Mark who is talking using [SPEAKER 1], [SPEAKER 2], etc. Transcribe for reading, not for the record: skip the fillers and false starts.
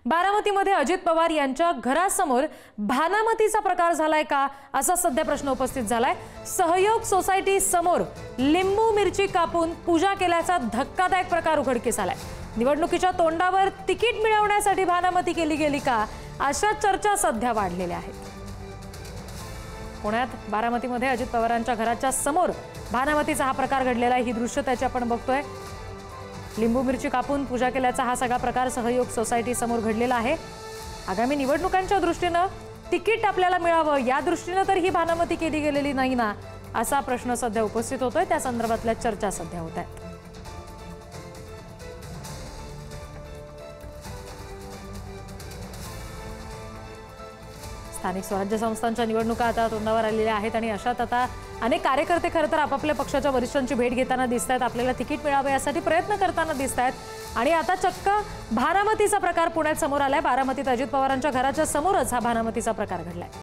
[SPEAKER 1] बारामतीमध्ये अजित पवार यांच्या घरासमोर भानामतीचा प्रकार झालाय का असा सध्या प्रश्न उपस्थित झालाय। सहयोग सोसायटी समोर लिंबू मिरची कापून पूजा केल्याचा धक्कादायक प्रकार उघडकीस आलाय। निवडणुकीच्या तोंडावर तिकीट मिळवण्यासाठी भानामती केली गेली का अशा चर्चा सध्या वाढलेल्या आहेत। पुण्यात बारामतीमध्ये अजित पवारांच्या घराच्या समोर भानामतीचा हा प्रकार घडलेला आहे। ही दृश्य त्याची आपण बघतोय। लिंबू मिरची कापून पूजा केल्याचा हा सगळा प्रकार सहयोग सोसायटी समोर घडलेला आहे। आगामी निवडणुकांच्या दृष्टीने तिकीट आपल्याला मिळावं या दृष्टीने तर ही भानामती केली गेलेली नाही ना असा प्रश्न सध्या उपस्थित होतोय। त्या संदर्भातल्या चर्चा सध्या होत आहेत। स्थानिक स्वराज्य संस्थांच्या निवडणुका आता तोंडावर आलेल्या आहेत आणि अशात आता अनेक कार्यकर्ते खरं तर आपापल्या पक्षाच्या वरिष्ठांची भेट घेताना दिसतात, आपल्याला तिकीट मिळावे यासाठी प्रयत्न करताना दिसतात आणि आता चक्क भानामतीचा प्रकार पुण्यात समोर आलाय। बारामतीत अजित पवारांच्या घराच्या समोरच हा भानामतीचा प्रकार घडलाय।